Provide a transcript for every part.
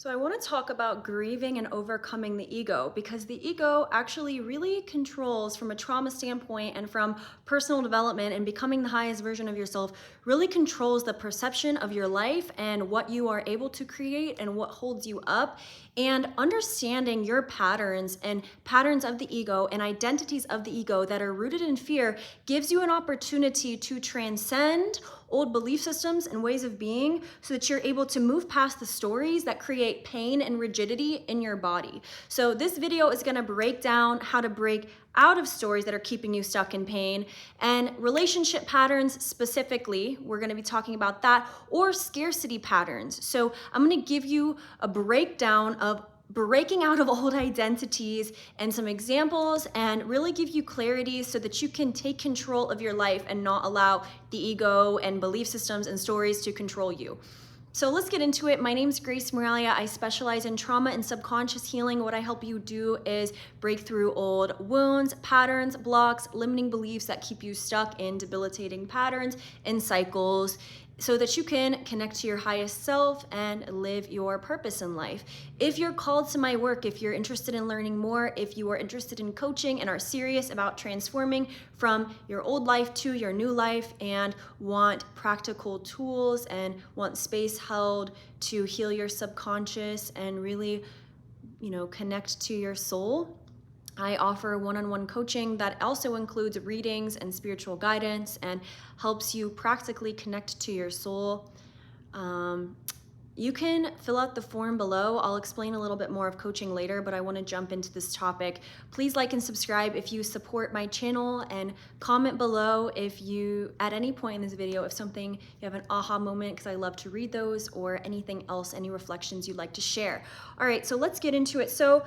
So I want to talk about grieving and overcoming the ego because the ego actually really controls from a trauma standpoint and from personal development and becoming the highest version of yourself really controls the perception of your life and what you are able to create and what holds you up. And understanding your patterns and patterns of the ego and identities of the ego that are rooted in fear gives you an opportunity to transcend old belief systems and ways of being so that you're able to move past the stories that create pain and rigidity in your body. So this video is going to break down how to break out of stories that are keeping you stuck in pain and relationship patterns specifically. We're going to be talking about that, or scarcity patterns. So I'm going to give you a breakdown of breaking out of old identities and some examples and really give you clarity so that you can take control of your life and not allow the ego and belief systems and stories to control you. So let's get into it. My name is Grace Moralia. I specialize in trauma and subconscious healing. What I help you do is break through old wounds, patterns, blocks, limiting beliefs that keep you stuck in debilitating patterns and cycles, so that you can connect to your highest self and live your purpose in life. If you're called to my work, if you're interested in learning more, if you are interested in coaching and are serious about transforming from your old life to your new life and want practical tools and want space held to heal your subconscious and really, connect to your soul, I offer one-on-one coaching that also includes readings and spiritual guidance and helps you practically connect to your soul. You can fill out the form below. I'll explain a little bit more of coaching later, but I want to jump into this topic. Please like and subscribe if you support my channel, and comment below if you, at any point in this video, if something, you have an aha moment, because I love to read those, or anything else, any reflections you'd like to share. All right, so let's get into it. So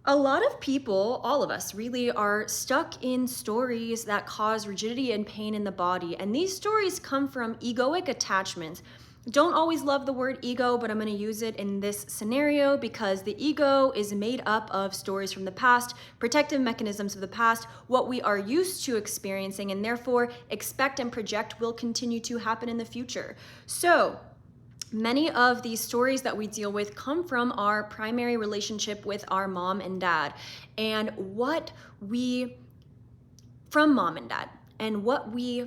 a lot of people, all of us really, are stuck in stories that cause rigidity and pain in the body. And these stories come from egoic attachments. Don't always love the word ego, but I'm going to use it in this scenario because the ego is made up of stories from the past, protective mechanisms of the past, what we are used to experiencing, and therefore expect and project will continue to happen in the future. So many of these stories that we deal with come from our primary relationship with our mom and dad, and from mom and dad, and what we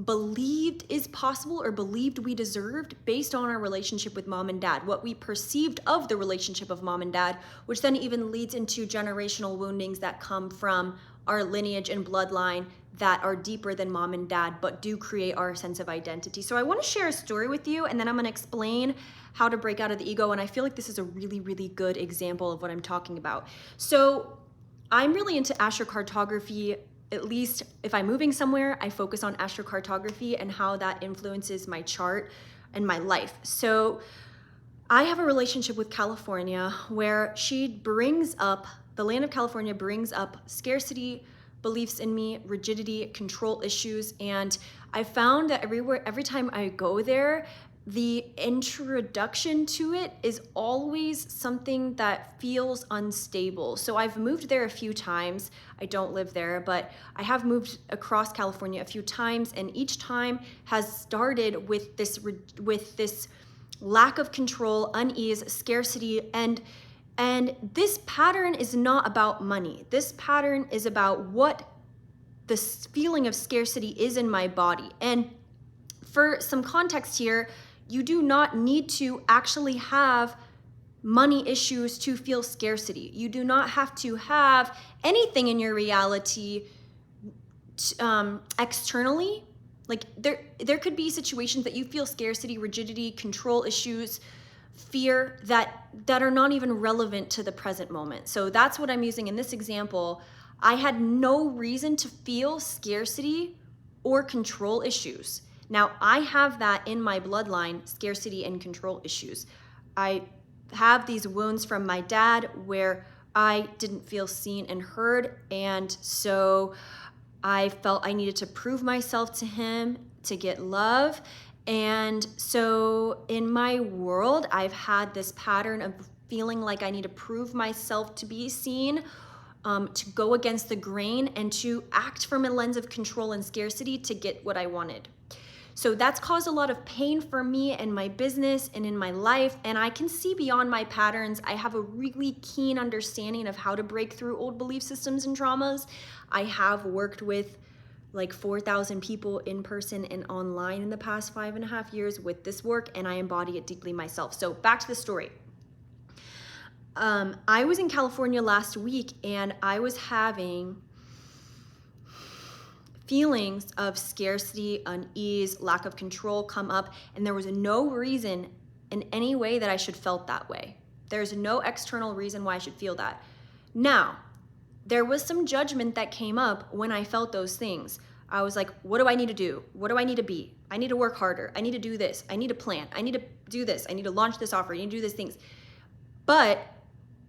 believed is possible or believed we deserved based on our relationship with mom and dad, what we perceived of the relationship of mom and dad, which then even leads into generational woundings that come from our lineage and bloodline that are deeper than mom and dad, but do create our sense of identity. So I want to share a story with you, and then I'm going to explain how to break out of the ego. And I feel like this is a really, really good example of what I'm talking about. So I'm really into astrocartography. At least if I'm moving somewhere, I focus on astrocartography and how that influences my chart and my life. So I have a relationship with California where the land of California brings up scarcity beliefs in me, rigidity, control issues. And I found that every time I go there, the introduction to it is always something that feels unstable. So I've moved there a few times. I don't live there, but I have moved across California a few times, and each time has started with this lack of control, unease, scarcity, and this pattern is not about money. This pattern is about what the feeling of scarcity is in my body. And for some context here, you do not need to actually have money issues to feel scarcity. You do not have to have anything in your reality externally. Like there could be situations that you feel scarcity, rigidity, control issues, fear that are not even relevant to the present moment. So that's what I'm using in this example. I had no reason to feel scarcity or control issues. Now, I have that in my bloodline, scarcity and control issues. I have these wounds from my dad where I didn't feel seen and heard, and so I felt I needed to prove myself to him to get love. And so in my world, I've had this pattern of feeling like I need to prove myself to be seen, to go against the grain, and to act from a lens of control and scarcity to get what I wanted. So that's caused a lot of pain for me and my business and in my life, and I can see beyond my patterns. I have a really keen understanding of how to break through old belief systems and traumas. I have worked with like 4,000 people in person and online in the past 5.5 years with this work, and I embody it deeply myself. So back to the story. I was in California last week, and I was having feelings of scarcity, unease, lack of control come up, and there was no reason in any way that I should felt that way. There's no external reason why I should feel that. Now, there was some judgment that came up when I felt those things. I was like, what do I need to do? What do I need to be? I need to work harder. I need to do this. I need to plan. I need to do this. I need to launch this offer. I need to do these things. But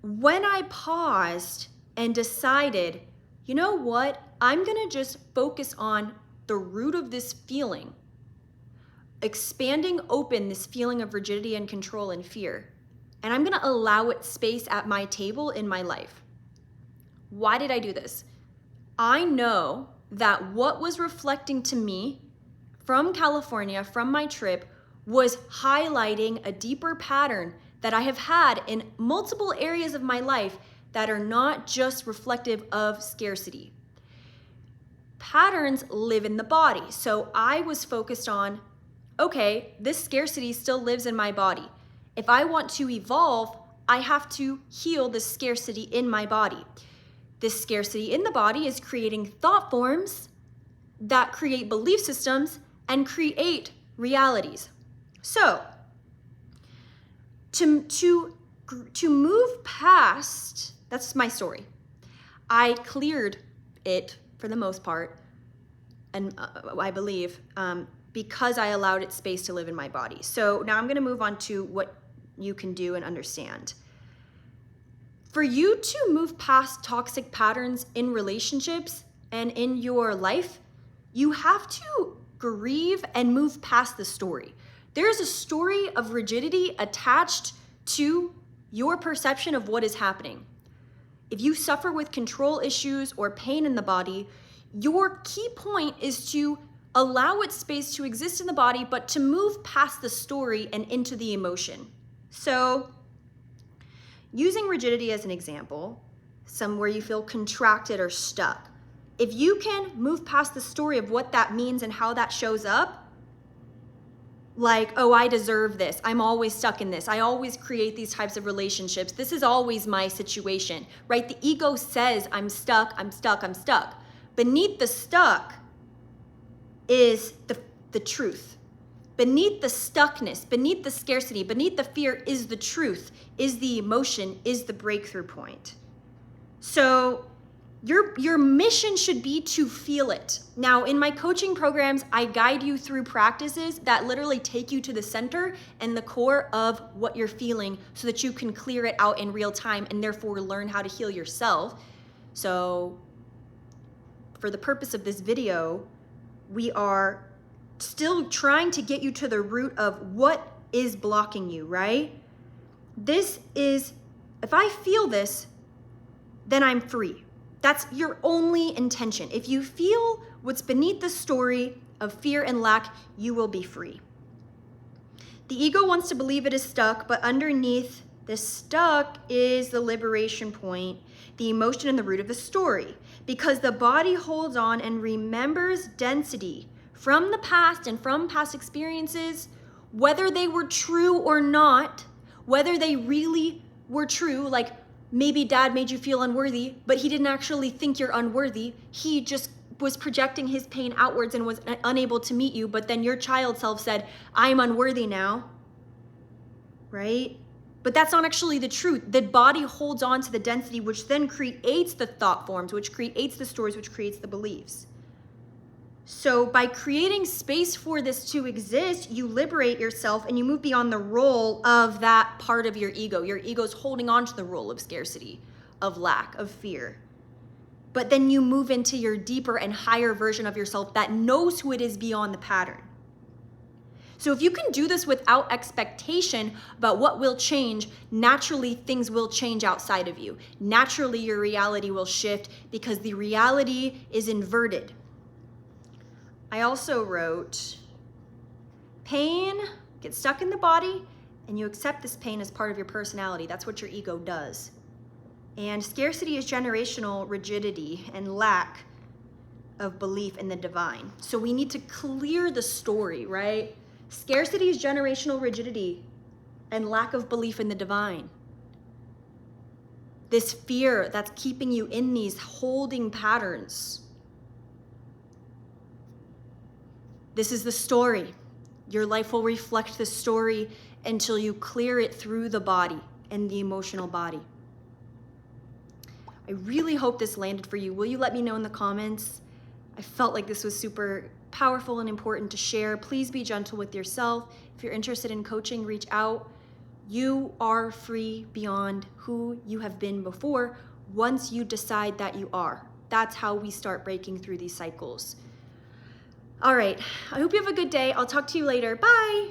when I paused and decided, you know what? I'm going to just focus on the root of this feeling, expanding open this feeling of rigidity and control and fear. And I'm going to allow it space at my table in my life. Why did I do this? I know that what was reflecting to me from California, from my trip, was highlighting a deeper pattern that I have had in multiple areas of my life that are not just reflective of scarcity. Patterns live in the body. So I was focused on, okay, this scarcity still lives in my body. If I want to evolve, I have to heal the scarcity in my body. This scarcity in the body is creating thought forms that create belief systems and create realities. So, to move past, that's my story. I cleared it for the most part, and I believe, because I allowed it space to live in my body. So now I'm going to move on to what you can do and understand. For you to move past toxic patterns in relationships and in your life, you have to grieve and move past the story. There's a story of rigidity attached to your perception of what is happening. If you suffer with control issues or pain in the body, your key point is to allow its space to exist in the body, but to move past the story and into the emotion. So, using rigidity as an example, somewhere you feel contracted or stuck. If you can move past the story of what that means and how that shows up, like, oh, I deserve this. I'm always stuck in this. I always create these types of relationships. This is always my situation, right? The ego says, I'm stuck, I'm stuck, I'm stuck. Beneath the stuck is the truth. Beneath the stuckness, beneath the scarcity, beneath the fear is the truth, is the emotion, is the breakthrough point. So your mission should be to feel it. Now, in my coaching programs, I guide you through practices that literally take you to the center and the core of what you're feeling so that you can clear it out in real time and therefore learn how to heal yourself. So for the purpose of this video, we are still trying to get you to the root of what is blocking you, right? This is, if I feel this, then I'm free. That's your only intention. If you feel what's beneath the story of fear and lack, you will be free. The ego wants to believe it is stuck, but underneath the stuck is the liberation point, the emotion and the root of the story. Because the body holds on and remembers density from the past and from past experiences, whether they were true or not, whether they really were true, like maybe dad made you feel unworthy, but he didn't actually think you're unworthy. He just was projecting his pain outwards and was unable to meet you, but then your child self said, I'm unworthy now, right? But that's not actually the truth. The body holds on to the density, which then creates the thought forms, which creates the stories, which creates the beliefs. So by creating space for this to exist, you liberate yourself and you move beyond the role of that part of your ego. Your ego's holding on to the role of scarcity, of lack, of fear. But then you move into your deeper and higher version of yourself that knows who it is beyond the pattern. So if you can do this without expectation about what will change, naturally things will change outside of you. Naturally your reality will shift because the reality is inverted. I also wrote, Pain gets stuck in the body, and you accept this pain as part of your personality. That's what your ego does. And scarcity is generational rigidity and lack of belief in the divine. So we need to clear the story, right? Scarcity is generational rigidity and lack of belief in the divine. This fear that's keeping you in these holding patterns. This is the story. Your life will reflect the story until you clear it through the body and the emotional body. I really hope this landed for you. Will you let me know in the comments? I felt like this was super powerful and important to share. Please be gentle with yourself. If you're interested in coaching, reach out. You are free beyond who you have been before once you decide that you are. That's how we start breaking through these cycles. All right, I hope you have a good day. I'll talk to you later. Bye.